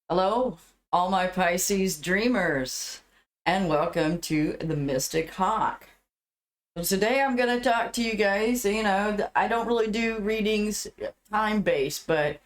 Hello, all my Pisces dreamers, and welcome to the Mystic Hawk. So today I'm going to talk to you guys. I don't really do readings time-based, but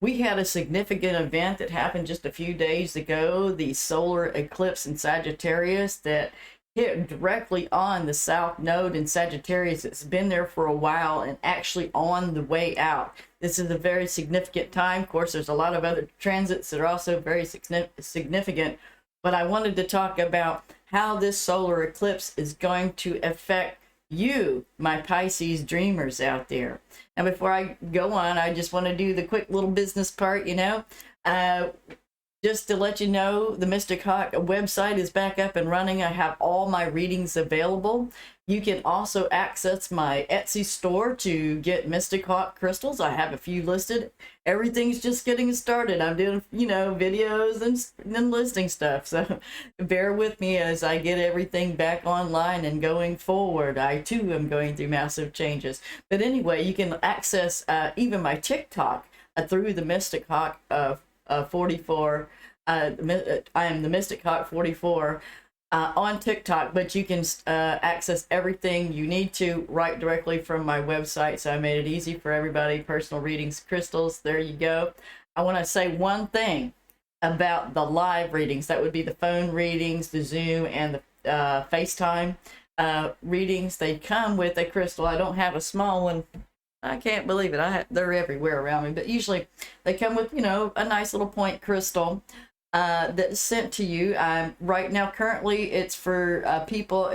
we had a significant event that happened just a few days ago, the solar eclipse in Sagittarius that hit directly on the south node in Sagittarius. It's been there for a while and actually on the way out. This is a very significant time. Of course, there's a lot of other transits that are also very significant, but I wanted to talk about how this solar eclipse is going to affect you, my Pisces dreamers out there. Now, before I go on, I just want to do the quick little business part, uh, just to let you know, the Mystic Hawk website is back up and running. I have all my readings available. You can also access my Etsy store to get Mystic Hawk crystals. I have a few listed. Everything's just getting started. I'm doing, videos and listing stuff. So bear with me as I get everything back online and going forward. I too am going through massive changes. But anyway, you can access even my TikTok through the Mystic Hawk 44. I am the Mystic Hawk 44 on TikTok, but you can access everything you need to right directly from my website. So I made it easy for everybody. Personal readings, crystals, there you go. I want to say one thing about the live readings. That would be the phone readings, the Zoom, and the FaceTime readings. They come with a crystal. I don't have a small one. I can't believe it. They're everywhere around me, but usually they come with, a nice little point crystal that's sent to you. Right now, currently, it's for people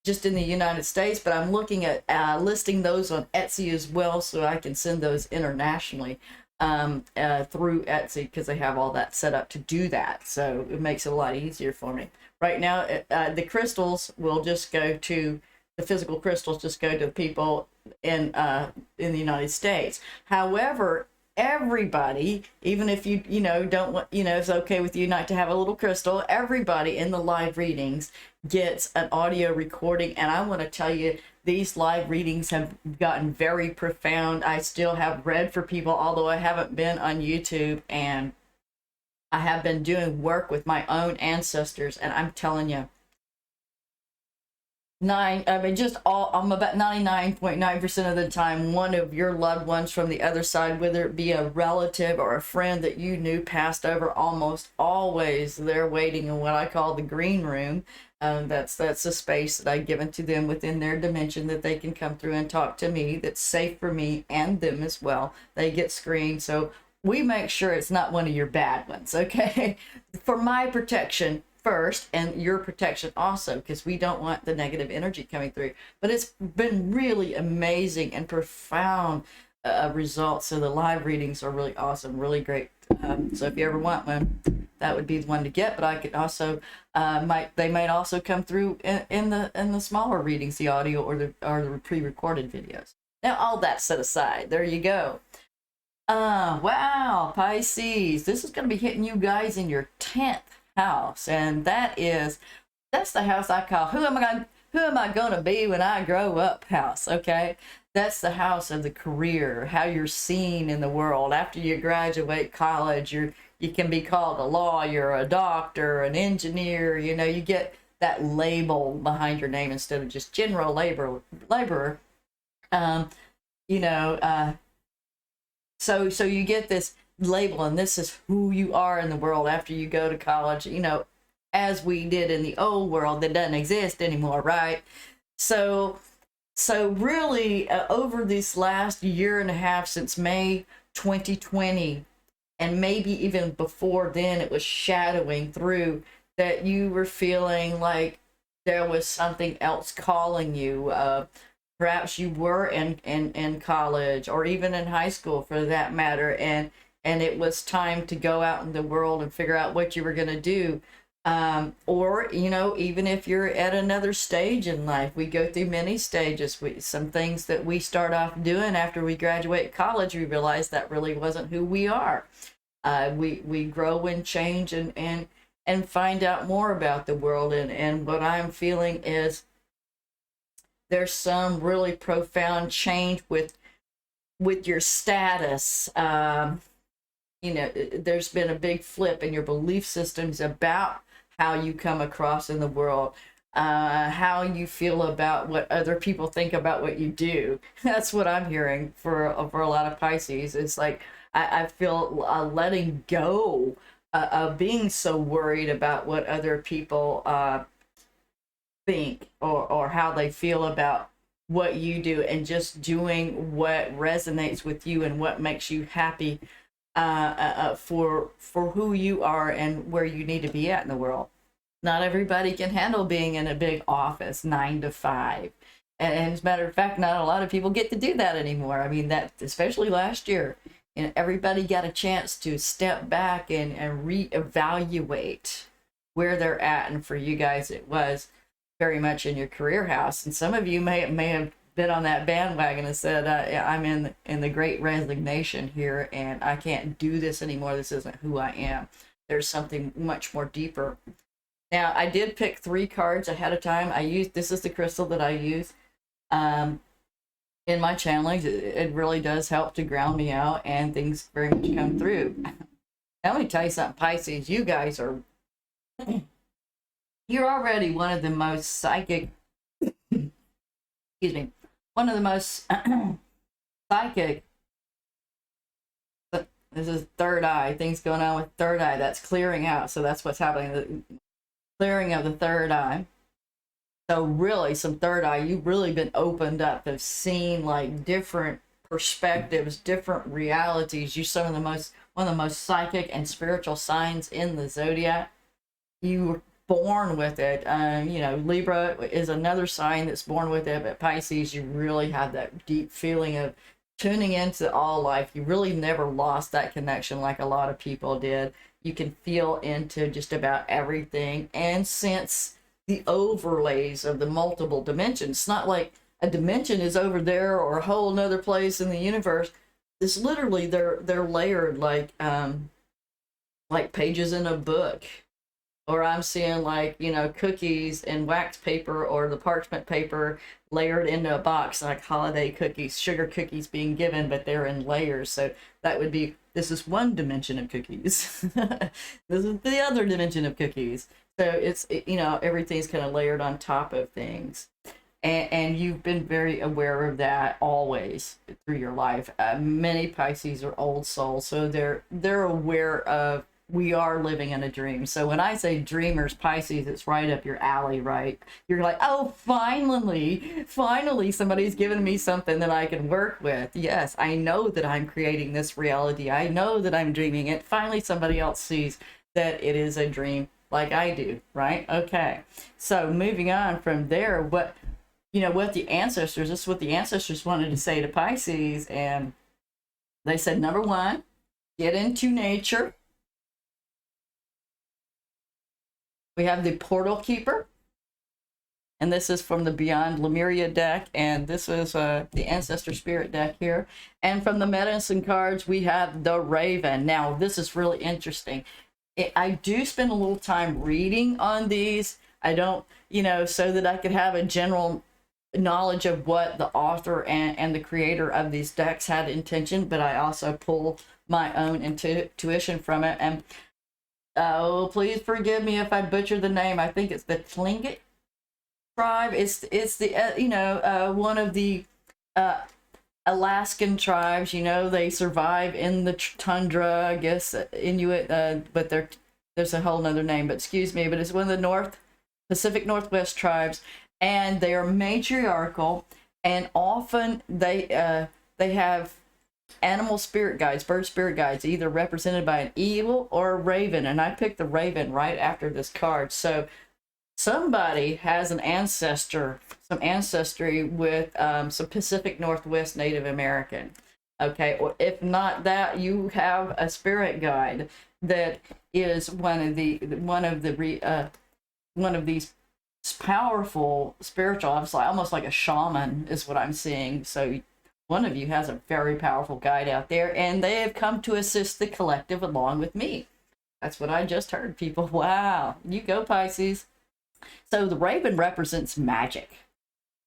just in the United States, but I'm looking at listing those on Etsy as well, so I can send those internationally through Etsy, because they have all that set up to do that. So it makes it a lot easier for me. Right now, the crystals will just go to the physical crystals, just go to the people in the United States. However, everybody, even if you don't want, it's okay with you not to have a little crystal, everybody in the live readings gets an audio recording. And I want to tell you, these live readings have gotten very profound. I still have read for people, although I haven't been on YouTube, and I have been doing work with my own ancestors, and I'm telling you, I'm about 99.9% of the time, one of your loved ones from the other side, whether it be a relative or a friend that you knew, passed over. Almost always they're waiting in what I call the green room. That's a space that I've given to them within their dimension, that they can come through and talk to me, that's safe for me and them as well. They get screened, so we make sure it's not one of your bad ones, okay? For my protection first, and your protection also, because we don't want the negative energy coming through. But it's been really amazing and profound results. So the live readings are really awesome, really great. So if you ever want one, that would be the one to get. But I could also they might also come through in the smaller readings, the audio or the pre-recorded videos. Now, all that set aside, there you go. Wow, Pisces, this is going to be hitting you guys in your 10th house, and that's the house I call who am I gonna be when I grow up house. Okay, that's the house of the career, how you're seen in the world after you graduate college. You can be called a lawyer, a doctor, an engineer. You get that label behind your name instead of just general laborer. um you know so you get this label, and this is who you are in the world after you go to college, as we did in the old world that doesn't exist anymore, right? So really, over this last year and a half, since May 2020, and maybe even before then, it was shadowing through that you were feeling like there was something else calling you. Perhaps you were in college, or even in high school for that matter, and it was time to go out in the world and figure out what you were going to do. Or, even if you're at another stage in life, we go through many stages. Some things that we start off doing after we graduate college, we realize that really wasn't who we are. We grow and change and find out more about the world. And what I'm feeling is there's some really profound change with your status. there's been a big flip in your belief systems about how you come across in the world, how you feel about what other people think about what you do. That's what I'm hearing for a lot of Pisces. It's like I feel letting go of being so worried about what other people think, or how they feel about what you do, and just doing what resonates with you and what makes you happy, for who you are and where you need to be at in the world. Not everybody can handle being in a big office 9 to 5. And as a matter of fact, not a lot of people get to do that anymore. I mean, that especially last year, everybody got a chance to step back and reevaluate where they're at. And for you guys, it was very much in your career house. And some of you may have been on that bandwagon and said, I'm in the great resignation here, and I can't do this anymore. This isn't who I am. There's something much more deeper. Now, I did pick 3 cards ahead of time. This is the crystal that I use in my channelings. It really does help to ground me out, and things very much come through. Now, let me tell you something, Pisces. You guys are, you're already one of the most psychic, excuse me, one of the most psychic. This is third eye, things going on with third eye. That's clearing out. So that's what's happening. The clearing of the third eye. So really, some third eye, you've really been opened up, have seen like different perspectives, different realities. You're one of the most psychic and spiritual signs in the zodiac. You were born with it. Libra is another sign that's born with it, but Pisces, you really have that deep feeling of tuning into all life. You really never lost that connection like a lot of people did. You can feel into just about everything and sense the overlays of the multiple dimensions. It's not like a dimension is over there or a whole nother place in the universe. It's literally, they're layered like pages in a book. Or I'm seeing cookies and wax paper, or the parchment paper layered into a box, like holiday cookies, sugar cookies being given, but they're in layers. So that would be, this is one dimension of cookies. This is the other dimension of cookies. So it's, everything's kind of layered on top of things. And you've been very aware of that always through your life. Many Pisces are old souls, so they're aware of, we are living in a dream. So when I say dreamers, Pisces, it's right up your alley, right? You're like, oh, finally somebody's given me something that I can work with. Yes, I know that I'm creating this reality. I know that I'm dreaming it. Finally, somebody else sees that it is a dream like I do, right? Okay. So moving on from there, what the ancestors, this is what the ancestors wanted to say to Pisces. And they said, number 1, get into nature. We have the Portal Keeper, and this is from the Beyond Lemuria deck, and this is the Ancestor Spirit deck here. And from the Medicine cards, we have the Raven. Now, this is really interesting. I do spend a little time reading on these. I don't, so that I could have a general knowledge of what the author and the creator of these decks had intention, but I also pull my own intuition from it. And oh, please forgive me if I butcher the name. I think it's the Tlingit tribe. It's the one of the Alaskan tribes. They survive in the tundra, I guess, Inuit, but there's a whole nother name, but excuse me, but it's one of the Pacific Northwest tribes, and they are matriarchal, and often they have animal spirit guides, bird spirit guides, either represented by an eagle or a raven. And I picked the raven right after this card. So somebody has some ancestry with some Pacific Northwest Native American. Okay, or if not that, you have a spirit guide that is one of these powerful spiritual, almost like a shaman is what I'm seeing. So one of you has a very powerful guide out there, and they have come to assist the collective along with me. That's what I just heard, people. Wow, you go, Pisces. So the raven represents magic,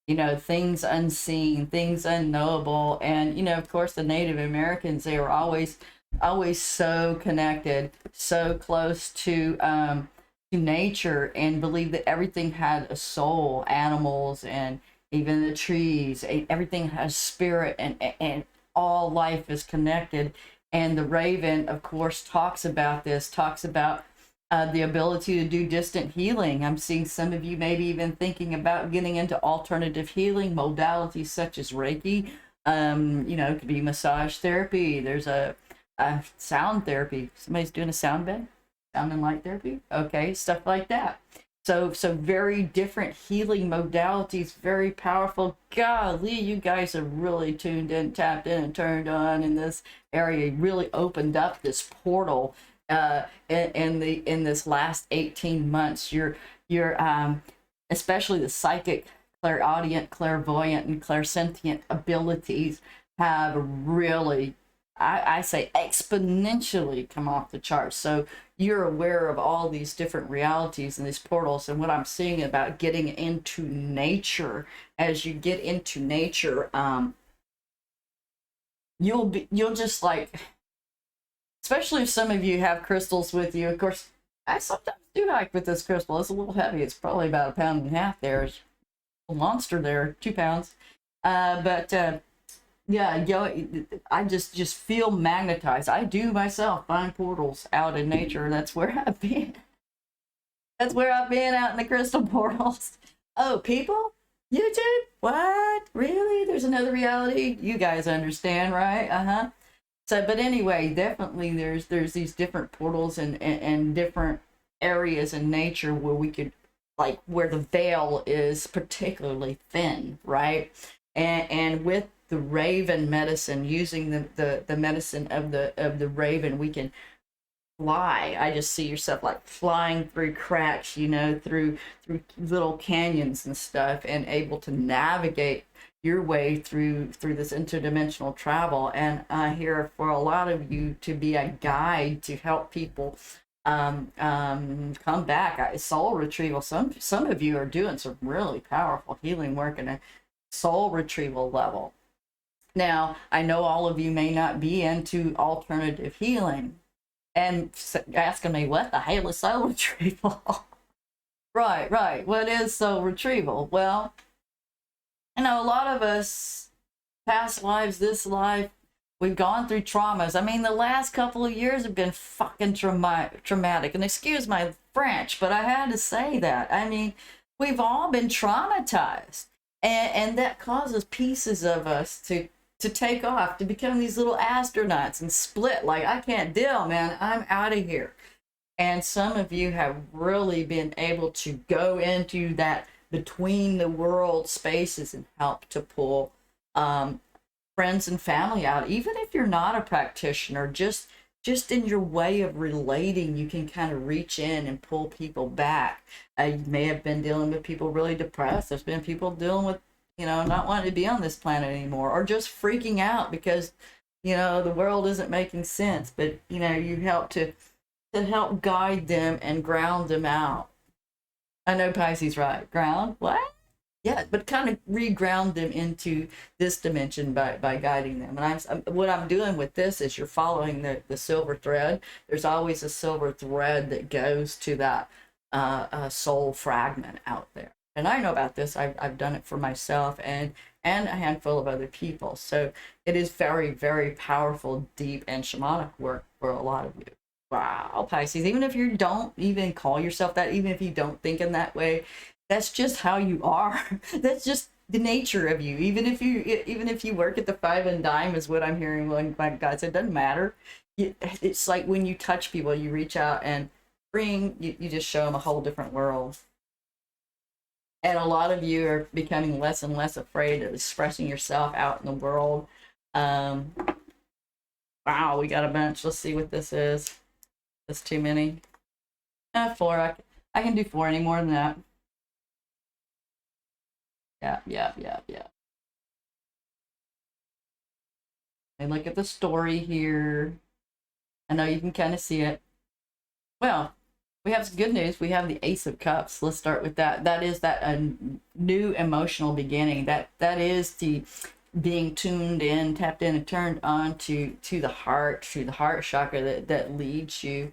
things unseen, things unknowable. And, of course, the Native Americans, they were always always so connected, so close to nature, and believe that everything had a soul, animals and even the trees, everything has spirit, and all life is connected. And the raven, of course, talks about this, talks about the ability to do distant healing. I'm seeing some of you maybe even thinking about getting into alternative healing modalities such as Reiki. You know, it could be massage therapy. There's a sound therapy. Somebody's doing a sound bed, sound and light therapy. Okay, stuff like that. So very different healing modalities, very powerful. Golly, you guys are really tuned in, tapped in, and turned on in this area. You really opened up this portal in this last 18 months. You're especially the psychic, clairaudient, clairvoyant, and clairsentient abilities have really, I say, exponentially come off the charts. So you're aware of all these different realities and these portals. And what I'm seeing about getting into nature, as you get into nature, you'll just like, especially if some of you have crystals with you. Of course, I sometimes do hike with this crystal. It's a little heavy. It's probably about 1.5 pounds there. It's a monster there, 2 pounds. Yeah, I just feel magnetized. I do myself find portals out in nature. That's where I've been. That's where I've been, out in the crystal portals. Oh, people? YouTube? What? Really? There's another reality? You guys understand, right? Uh-huh. So, but anyway, definitely there's these different portals and different areas in nature where we could, like, where the veil is particularly thin, right? And with the raven medicine, using the medicine of the raven, we can fly. I just see yourself like flying through cracks, you know, through little canyons and stuff, and able to navigate your way through this interdimensional travel. And here for a lot of you to be a guide to help people come back. Soul retrieval. Some of you are doing some really powerful healing work in a soul retrieval level. Now, I know all of you may not be into alternative healing and asking me, what the hell is soul retrieval? Right. What is soul retrieval? Well, you know, a lot of us, past lives, this life, we've gone through traumas. I mean, the last couple of years have been fucking traumatic. And excuse my French, but I had to say that. I mean, we've all been traumatized. And that causes pieces of us to take off, to become these little astronauts and split. Like, I can't deal, man. I'm out of here. And some of you have really been able to go into that between the world spaces and help to pull friends and family out. Even if you're not a practitioner, just in your way of relating, you can kind of reach in and pull people back. You may have been dealing with people really depressed. There's been people dealing with, you know, not wanting to be on this planet anymore, or just freaking out because, you know, the world isn't making sense. But, you know, you help to help guide them and ground them out. I know Pisces, right? Ground? What? Yeah, but kind of reground them into this dimension by guiding them. And what I'm doing with this is you're following the silver thread. There's always a silver thread that goes to that soul fragment out there. And I know about this. I've done it for myself and a handful of other people. So it is very, very powerful, deep, and shamanic work for a lot of you. Wow, Pisces, even if you don't even call yourself that, even if you don't think in that way, that's just how you are. That's just the nature of you. Even if you work at the five and dime, is what I'm hearing. When my God said, it doesn't matter. It's like when you touch people, you reach out and you just show them a whole different world. And a lot of you are becoming less and less afraid of expressing yourself out in the world. Wow, we got a bunch. Let's see what this is. That's too many. 4. I can do 4 any more than that. Yeah. And look at the story here. I know you can kind of see it. Well, we have some good news. We have the Ace of Cups. Let's start with that. That is that new emotional beginning. That is the being tuned in, tapped in, and turned on to the heart, chakra that leads you.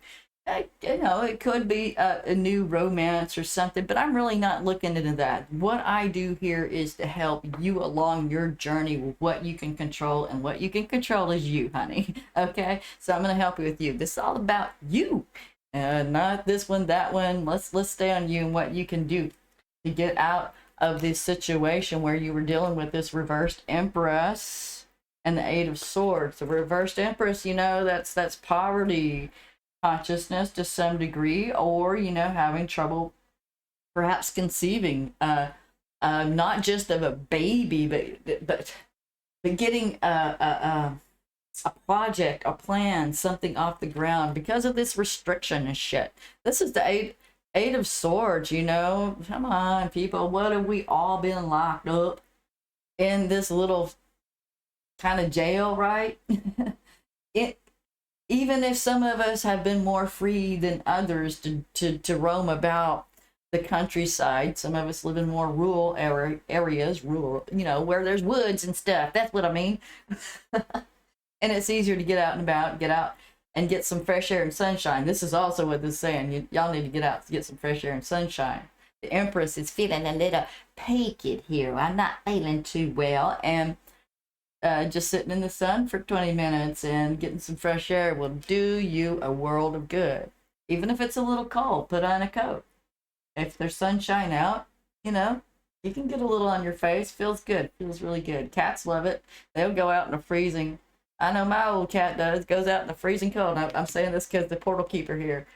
You know, it could be a new romance or something, but I'm really not looking into that. What I do here is to help you along your journey with what you can control, and what you can control is you, honey. Okay, so I'm going to help you with you. This is all about you, not this one, that one. Let's stay on you and what you can do to get out of this situation where you were dealing with this reversed Empress and the Eight of Swords. The reversed Empress, you know, that's poverty consciousness to some degree, or, you know, having trouble perhaps conceiving, not just of a baby, but getting a project, a plan, something off the ground because of this restriction and shit. This is the Eight of Swords, you know. Come on, people. What have we all been locked up in this little kind of jail, right? Even if some of us have been more free than others to roam about the countryside, some of us live in more rural areas, rural, you know, where there's woods and stuff. That's what I mean. And it's easier to get out and about, get out and get some fresh air and sunshine. This is also what this is saying. Y'all need to get out to get some fresh air and sunshine. The Empress is feeling a little peaked here. I'm not feeling too well. And just sitting in the sun for 20 minutes and getting some fresh air will do you a world of good. Even if it's a little cold, put on a coat. If there's sunshine out, you know, you can get a little on your face. Feels good. Feels really good. Cats love it. They'll go out in the freezing. I know my old cat does. Goes out in the freezing cold. I'm saying this because the portal keeper here.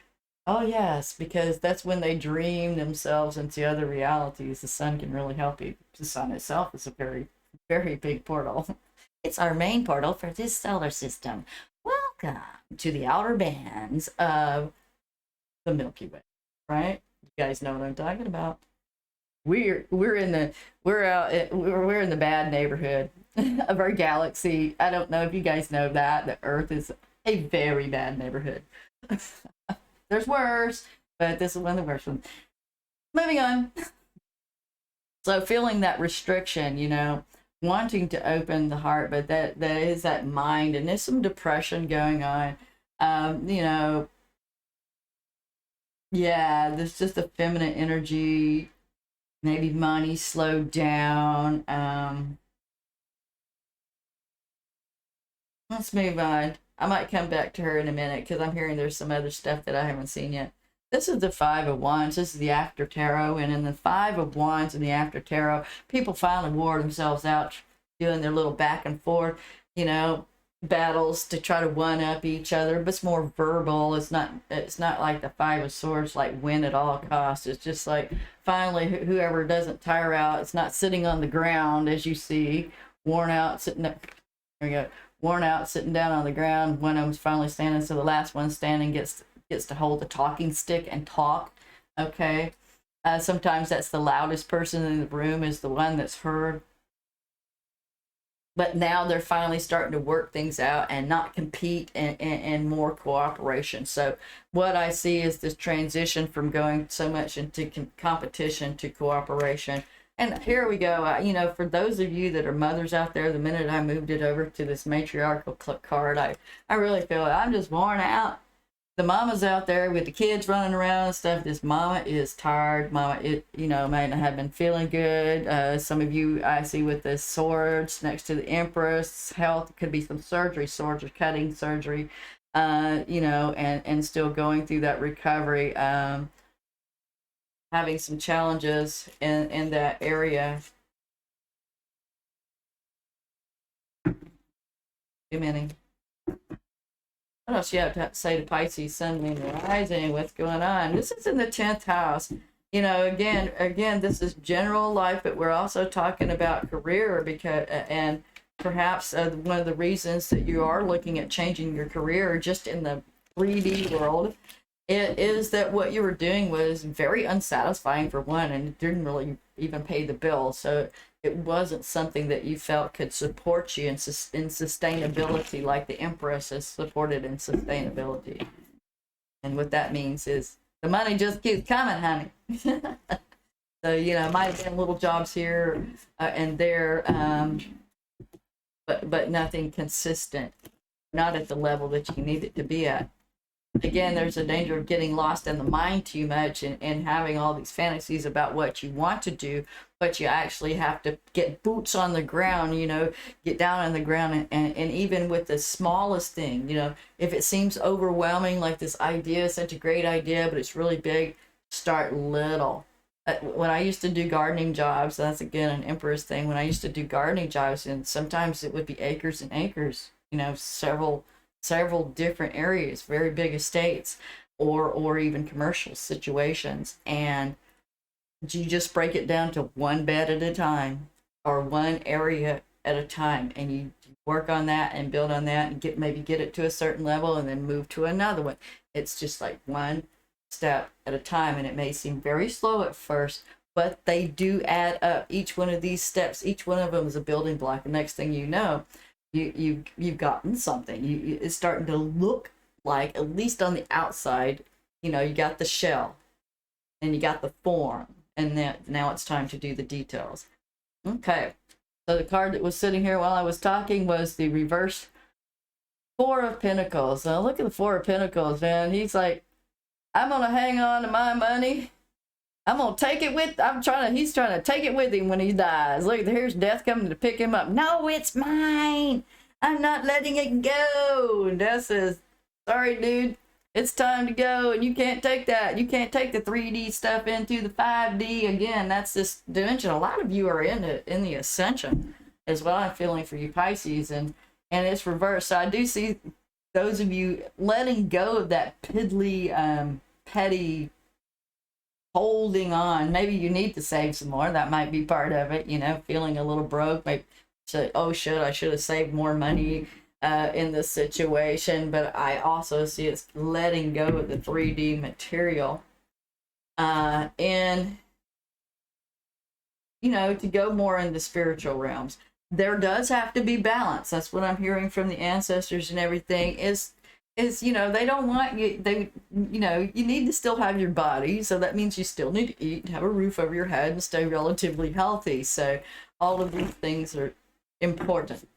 Oh, yes, because that's when they dream themselves into other realities. The sun can really help you. The sun itself is a very, very big portal. It's our main portal for this solar system. Welcome to the outer bands of the Milky Way, right? You guys know what I'm talking about. We're in the bad neighborhood of our galaxy. I don't know if you guys know that the Earth is a very bad neighborhood. There's worse, but this is one of the worst ones. Moving on. So feeling that restriction, you know, wanting to open the heart, but that is that mind, and there's some depression going on. You know, yeah, there's just a feminine energy, maybe money slowed down. Let's move on. I might come back to her in a minute because I'm hearing there's some other stuff that I haven't seen yet. This is the Five of Wands. This is the After Tarot. And in the Five of Wands and the After Tarot, people finally wore themselves out doing their little back and forth, you know, battles to try to one-up each other. But it's more verbal. It's not like the Five of Swords, like win at all costs. It's just like finally whoever doesn't tire out. It's not sitting on the ground, as you see, worn out, sitting up. There we go. Worn out, sitting down on the ground. One of them's finally standing, so the last one standing gets to hold the talking stick and talk. Okay, sometimes that's the loudest person in the room is the one that's heard. But now they're finally starting to work things out and not compete, and more cooperation. So what I see is this transition from going so much into competition to cooperation. And here we go. You know, for those of you that are mothers out there, the minute I moved it over to this matriarchal card, I really feel I'm just worn out. The mamas out there with the kids running around and stuff, this mama is tired. Mama, you know, may not have been feeling good. Some of you I see with the swords next to the Empress. Health could be some surgery, swords or cutting surgery, you know, and still going through that recovery. Having some challenges in that area. Too many. What else you have to say to Pisces, Sun, Moon, Rising? What's going on? This is in the 10th house. You know, again, this is general life, but we're also talking about career because, and perhaps one of the reasons that you are looking at changing your career just in the 3D world, it is that what you were doing was very unsatisfying for one, and it didn't really even pay the bill. So it wasn't something that you felt could support you in sustainability like the Empress is supported in sustainability. And what that means is the money just keeps coming, honey. So, you know, might have been little jobs here and there. but nothing consistent, not at the level that you need it to be at. Again, there's a danger of getting lost in the mind too much and having all these fantasies about what you want to do, but you actually have to get boots on the ground, get down on the ground. And even with the smallest thing, if it seems overwhelming, like this idea is such a great idea, but it's really big, start little. When I used to do gardening jobs, that's again an Empress thing. When I used to do gardening jobs, and sometimes it would be acres and acres, several different areas, very big estates, or even commercial situations, and you just break it down to one bed at a time or one area at a time, and you work on that and build on that and get it to a certain level and then move to another one. It's just like one step at a time, and it may seem very slow at first, but they do add up. Each one of these steps, each one of them is a building block. The next thing you know, you've gotten something. It's starting to look like, at least on the outside, you got the shell and you got the form, and now it's time to do the details. Okay, so the card that was sitting here while I was talking was the reverse Four of Pentacles. Now look at the Four of Pentacles, man. He's like, I'm gonna hang on to my money. I'm gonna take it with. He's trying to take it with him when he dies. Look, here's death coming to pick him up. No, it's mine. I'm not letting it go. And Death says, sorry, dude. It's time to go, and you can't take that. You can't take the 3D stuff into the 5D. Again, that's this dimension. A lot of you are in the ascension, is what I'm feeling for you, Pisces, and it's reversed. So I do see those of you letting go of that piddly, petty holding on. Maybe you need to save some more. That might be part of it, feeling a little broke. Maybe say, oh, I should have saved more money in this situation. But I also see it's letting go of the 3D material. And, to go more in the spiritual realms. There does have to be balance. That's what I'm hearing from the ancestors and everything is, they don't want you, you need to still have your body. So that means you still need to eat, have a roof over your head, and stay relatively healthy. So all of these things are important.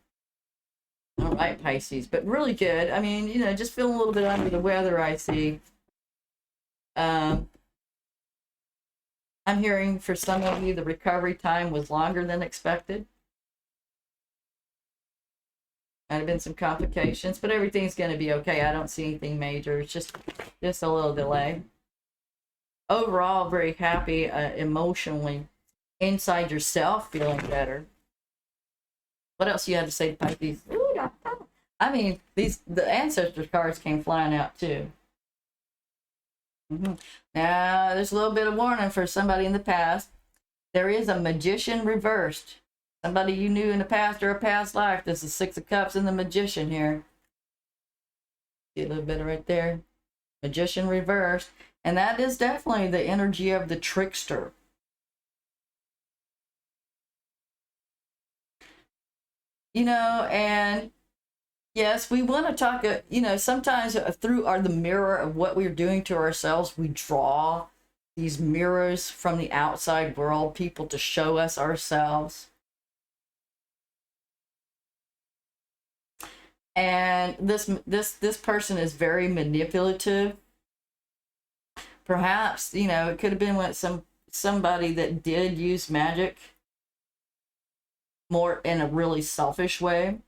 All right, Pisces, but really good. I mean, just feeling a little bit under the weather, I see. I'm hearing for some of you, the recovery time was longer than expected. Might have been some complications, but everything's going to be okay. I don't see anything major. It's just a little delay. Overall, very happy emotionally. Inside yourself, feeling better. What else you had to say, Pisces? I mean, the ancestor cards came flying out too. Now, there's a little bit of warning for somebody in the past. There is a Magician reversed. Somebody you knew in the past or a past life. This is Six of Cups and the Magician here. See a little bit right there. Magician reversed. And that is definitely the energy of the trickster. And yes, we want to talk, sometimes through the mirror of what we're doing to ourselves, we draw these mirrors from the outside world, people to show us ourselves. And this person is very manipulative. Perhaps, it could have been with somebody that did use magic more in a really selfish way.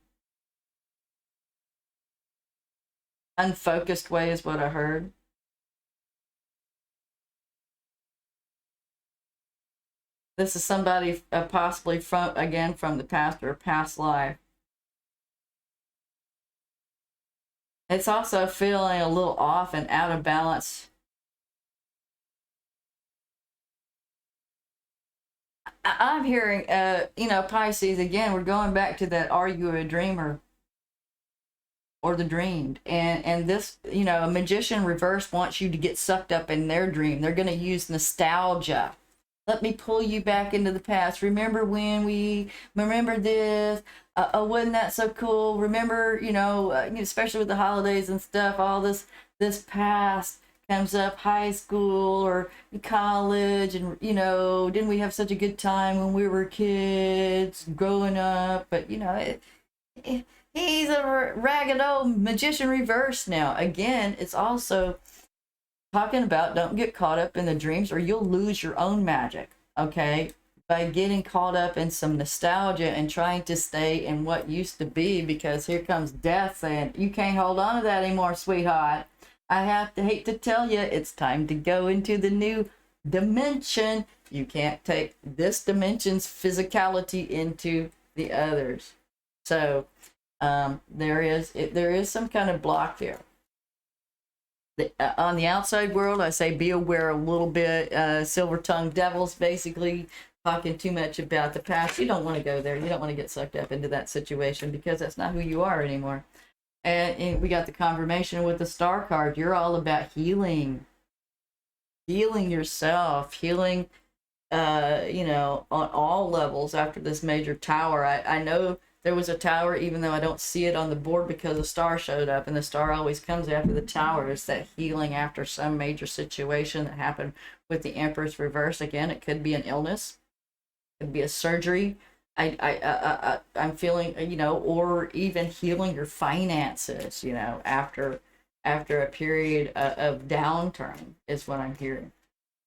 Unfocused way is what I heard. This is somebody possibly from the past or past life. It's also feeling a little off and out of balance. I'm hearing, Pisces, again, we're going back to that, are you a dreamer or the dreamed? And this, a Magician reverse wants you to get sucked up in their dream. They're going to use nostalgia. Let me pull you back into the past. Remember this? Wasn't that so cool? Remember, especially with the holidays and stuff, all this past comes up, high school or college, and didn't we have such a good time when we were kids growing up? But He's a ragged old magician reverse now. Again, it's also talking about don't get caught up in the dreams or you'll lose your own magic, okay? By getting caught up in some nostalgia and trying to stay in what used to be, because here comes death saying, you can't hold on to that anymore, sweetheart. I hate to tell you, it's time to go into the new dimension. You can't take this dimension's physicality into the others. So there is some kind of block there. On the outside world, I say be aware a little bit. Silver-tongued devils, basically talking too much about the past. You don't want to go there. You don't want to get sucked up into that situation because that's not who you are anymore. And we got the confirmation with the star card. You're all about healing yourself, healing, on all levels after this major tower. I know there was a tower, even though I don't see it on the board because the star showed up, and the star always comes after the tower. It's that healing after some major situation that happened with the Empress reverse. Again, it could be an illness, it could be a surgery. I'm feeling, or even healing your finances, after a period of downturn is what I'm hearing,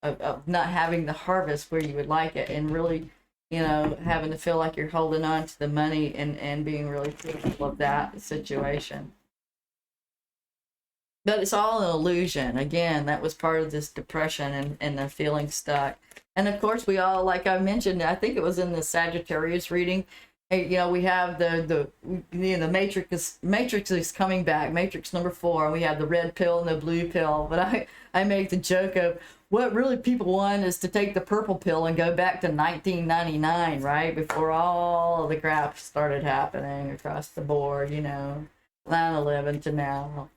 of not having the harvest where you would like it, and really, having to feel like you're holding on to the money and being really fearful of that situation. But it's all an illusion. Again, that was part of this depression and the feeling stuck. And of course, we all, like I mentioned, I think it was in the Sagittarius reading, we have the Matrix is coming back, Matrix number 4, and we have the red pill and the blue pill. But I make the joke of what really people want is to take the purple pill and go back to 1999, right? Before all the crap started happening across the board, 9/11 to now.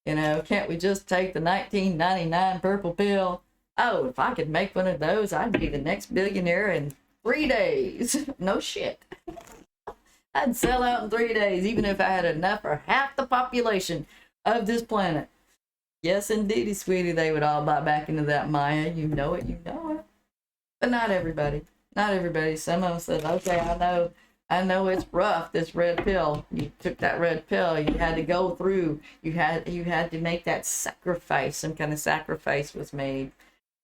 Can't we just take the 1999 purple pill? Oh, if I could make one of those, I'd be the next billionaire in 3 days. No shit. I'd sell out in 3 days, even if I had enough for half the population of this planet. Yes, indeedy, sweetie, they would all buy back into that Maya. You know it. But not everybody. Not everybody. Some of them said, okay, I know it's rough, this red pill. You took that red pill, you had to go through, you had to make that sacrifice. Some kind of sacrifice was made,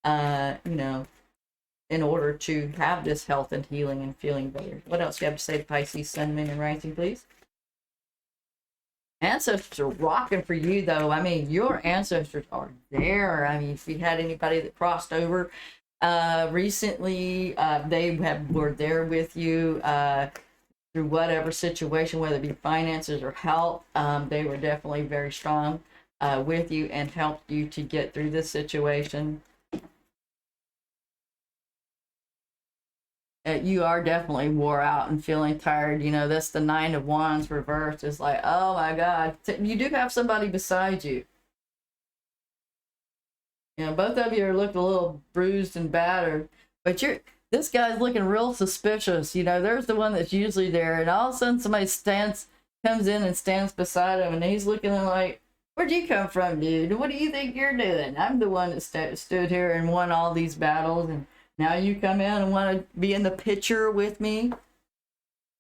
in order to have this health and healing and feeling better. What else do you have to say to Pisces, Sun, Moon, and Rising, please? Ancestors are rocking for you, though. I mean, your ancestors are there. I mean, if you had anybody that crossed over recently, they were there with you through whatever situation, whether it be finances or health. They were definitely very strong with you and helped you to get through this situation. You are definitely wore out and feeling tired. That's the 9 of Wands reversed. It's like, oh my God. You do have somebody beside you. Both of you are looking a little bruised and battered, but this guy's looking real suspicious. There's the one that's usually there, and all of a sudden somebody comes in and stands beside him, and he's looking like, where'd you come from, dude? What do you think you're doing? I'm the one that stood here and won all these battles, and now you come in and want to be in the picture with me?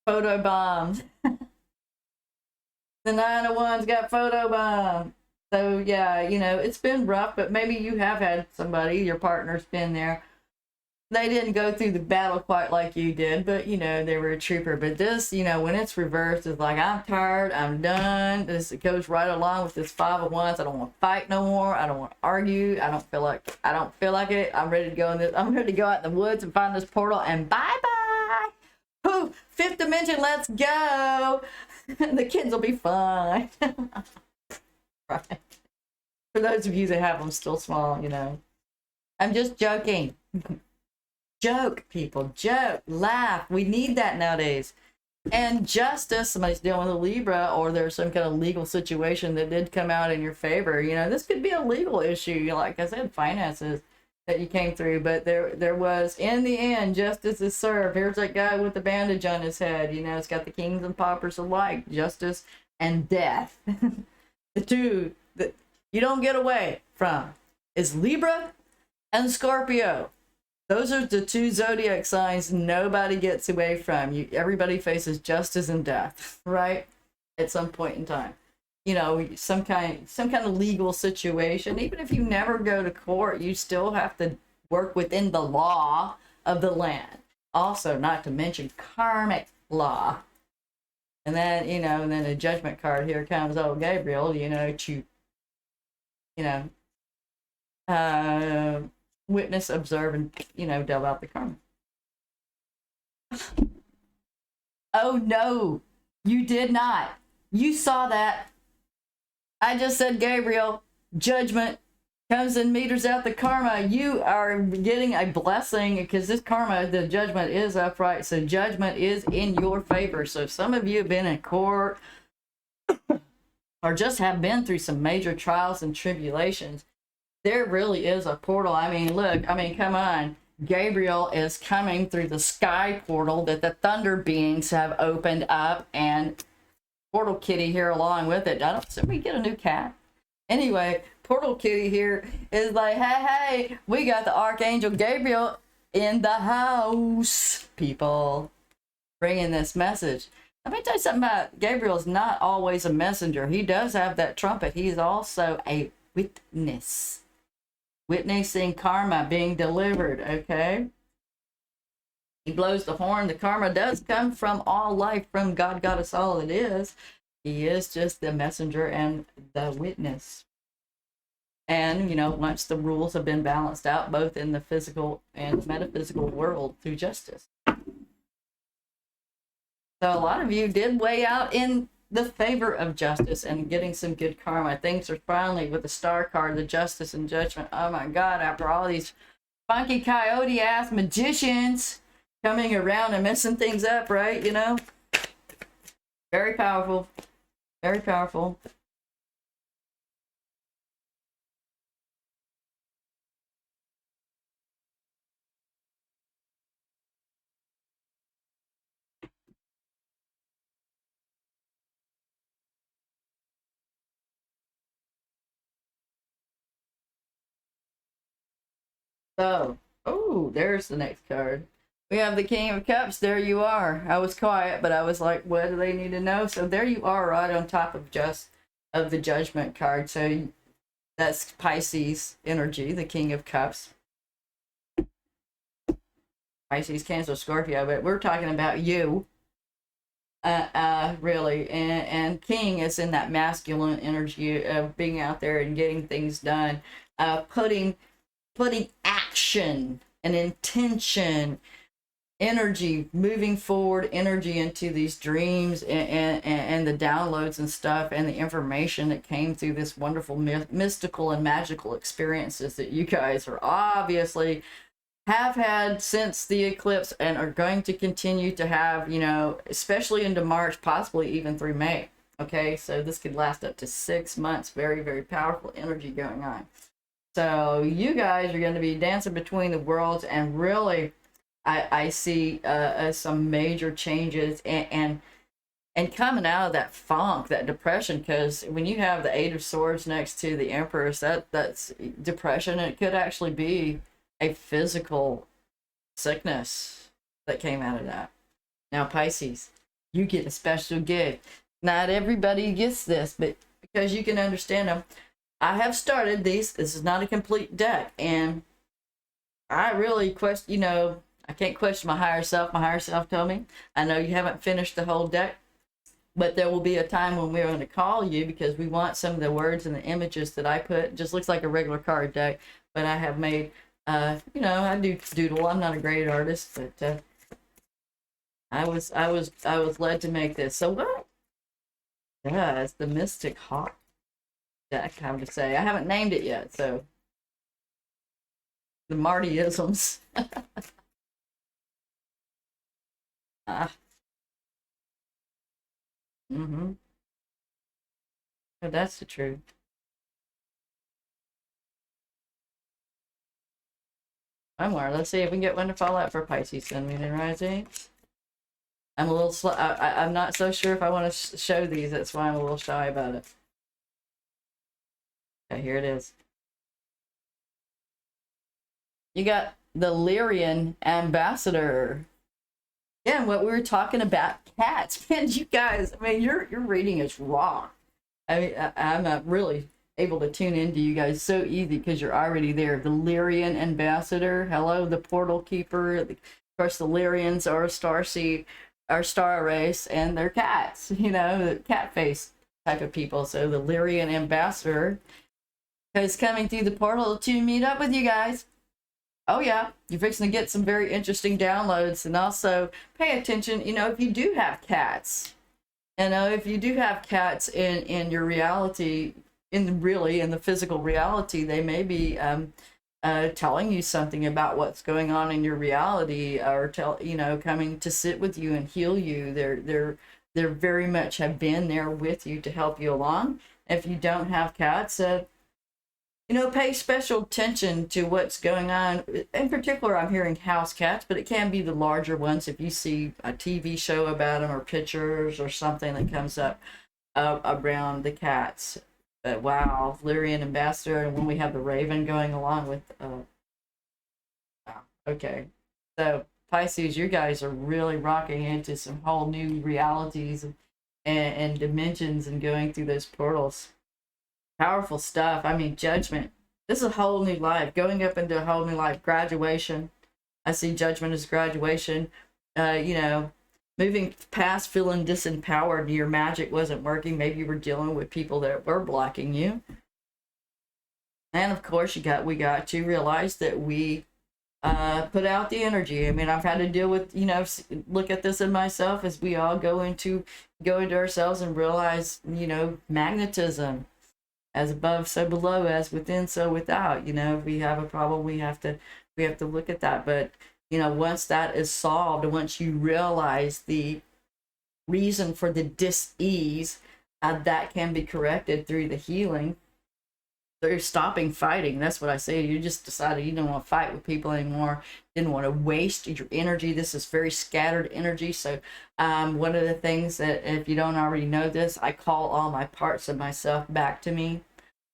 Photo bombs. The 9 of Wands got photo bombed. So yeah, it's been rough, but maybe you have had somebody, your partner's been there. They didn't go through the battle quite like you did, but they were a trooper. But this, when it's reversed, it's like, I'm tired, I'm done. It goes right along with this 5 of Wands. I don't want to fight no more. I don't want to argue. I don't feel like it. I'm ready to go I'm ready to go out in the woods and find this portal and bye-bye. Poof, 5th dimension, let's go. The kids will be fine. Right. For those of you that have them still small, I'm just joking. Joke, people, joke, laugh. We need that nowadays. And justice, somebody's dealing with a Libra, or there's some kind of legal situation that did come out in your favor. This could be a legal issue, like I said, finances that you came through. But there was, in the end, justice is served. Here's that guy with the bandage on his head. It's got the kings and paupers alike, justice and death. The two that you don't get away from is Libra and Scorpio. Those are the two zodiac signs nobody gets away from. Everybody faces justice and death, right? At some point in time. You know, some kind of legal situation. Even if you never go to court, you still have to work within the law of the land. Also, not to mention karmic law. And then, you know, and then a judgment card, here comes old Gabriel, you know, witness, observe, and, you know, delve out the karma. Oh no, you did not. You saw that. I just said Gabriel, judgment comes and meters out the karma. You are getting a blessing because this karma, the judgment is upright. So judgment is in your favor. So if some of you have been in court or just have been through some major trials and tribulations, there really is a portal. I mean, look, I mean, come on. Gabriel is coming through the sky portal that the thunder beings have opened up, and Portal Kitty here along with it. Should we get a new cat? Anyway, Portal Kitty here is like, hey, we got the Archangel Gabriel in the house, people, bringing this message. Let me tell you something about Gabriel's not always a messenger. He does have that trumpet. He's also a witness. Witnessing karma being delivered, okay? He blows the horn. The karma does come from all life, from God, Goddess, all it is. He is just the messenger and the witness. And, you know, once the rules have been balanced out, both in the physical and metaphysical world through justice. So a lot of you did weigh out in the favor of justice and getting some good karma. Things are finally, with the star card, the justice and judgment. Oh my God, after all these funky coyote ass magicians coming around and messing things up, right? You know, very powerful, very powerful. So, oh, there's the next card. We have the King of Cups. There you are. I was quiet, but I was like, what do they need to know? So there you are, right on top of the Judgment card. So that's Pisces energy, the King of Cups. Pisces, Cancer, Scorpio, but we're talking about you. Really, and King is in that masculine energy of being out there and getting things done, putting action and intention, energy, moving forward energy into these dreams and the downloads and stuff and the information that came through this wonderful mystical and magical experiences that you guys are obviously have had since the eclipse and are going to continue to have, you know, especially into March, possibly even through May. Okay, so this could last up to 6 months. Very, very powerful energy going on. So you guys are going to be dancing between the worlds, and really I see some major changes and coming out of that funk, that depression, because when you have the Eight of Swords next to the Empress, that's depression. It could actually be a physical sickness that came out of that. Now, Pisces, you get a special gift. Not everybody gets this, but because you can understand them. I have started these. This is not a complete deck, and I really question, you know, I can't question my higher self. My higher self told me, I know you haven't finished the whole deck, but there will be a time when we're going to call you because we want some of the words and the images that I put. It just looks like a regular card deck, but I have made, you know, I do doodle. I'm not a great artist, but I was led to make this. So what does the Mystic Hawk deck have to say? I haven't named it yet, so the Martyisms. Mm-hmm. Oh, that's the truth. One more. Let's see if we can get one to fall out for Pisces, Sun, Moon, and Rising. I'm a little slow. I'm not so sure if I want to show these. That's why I'm a little shy about it. Okay, here it is. You got the Lyrian ambassador. Yeah, and what we were talking about, cats. Man, you guys, I mean, your reading is raw. I mean, I'm not really able to tune into you guys so easy because you're already there. The Lyrian ambassador. Hello, the portal keeper. Of course, the Lyrians are a star seed, our star race, and they're cats. You know, the cat face type of people. So the Lyrian ambassador is coming through the portal to meet up with you guys. Oh yeah, you're fixing to get some very interesting downloads. And also pay attention, you know, if you do have cats, you know, if you do have cats in your reality, in the physical reality, they may be telling you something about what's going on in your reality, or coming to sit with you and heal you. They're very much have been there with you to help you along. If you don't have cats, pay special attention to what's going on. In particular, I'm hearing house cats, but it can be the larger ones. If you see a TV show about them or pictures or something that comes up around the cats. But wow, Lyrian ambassador, and when we have the raven going along with, wow, okay. So Pisces, you guys are really rocking into some whole new realities and dimensions and going through those portals. Powerful stuff. I mean, judgment. This is a whole new life. Going up into a whole new life. Graduation. I see judgment as graduation. Moving past feeling disempowered. Your magic wasn't working. Maybe you were dealing with people that were blocking you. And of course, we got to realize that we put out the energy. I mean, I've had to deal with, look at this in myself as we all go into ourselves and realize, magnetism. As above, so below, as within, so without. If we have a problem, we have to look at that. But once that is solved, and once you realize the reason for the dis-ease, that can be corrected through the healing. So you're stopping fighting. That's what I say. You just decided you don't want to fight with people anymore. Didn't want to waste your energy. This is very scattered energy. So one of the things that, if you don't already know this, I call all my parts of myself back to me.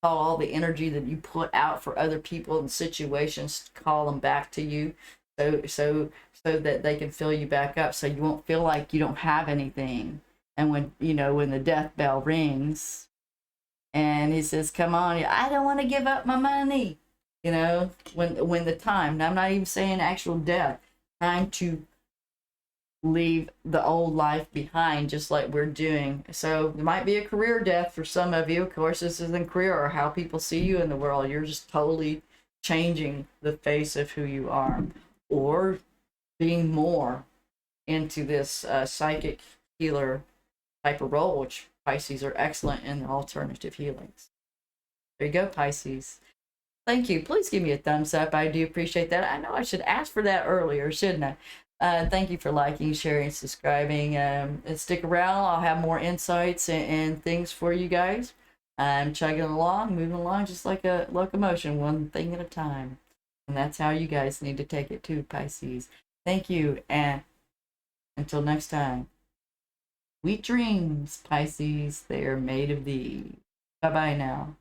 Call all the energy that you put out for other people and situations, call them back to you, so that they can fill you back up, so you won't feel like you don't have anything. And when the death bell rings and he says, come on, I don't want to give up my money, when the time, and I'm not even saying actual death, time to leave the old life behind, just like we're doing. So there might be a career death for some of you. Of course, this isn't career or how people see you in the world. You're just totally changing the face of who you are, or being more into this psychic healer type of role, which Pisces are excellent in alternative healings. There you go, Pisces. Thank you. Please give me a thumbs up. I do appreciate that. I know I should ask for that earlier, shouldn't I? Thank you for liking, sharing, subscribing. And stick around. I'll have more insights and things for you guys. I'm chugging along, moving along just like a locomotion, one thing at a time. And that's how you guys need to take it too, Pisces. Thank you. And until next time, sweet dreams, Pisces. They are made of these. Bye-bye now.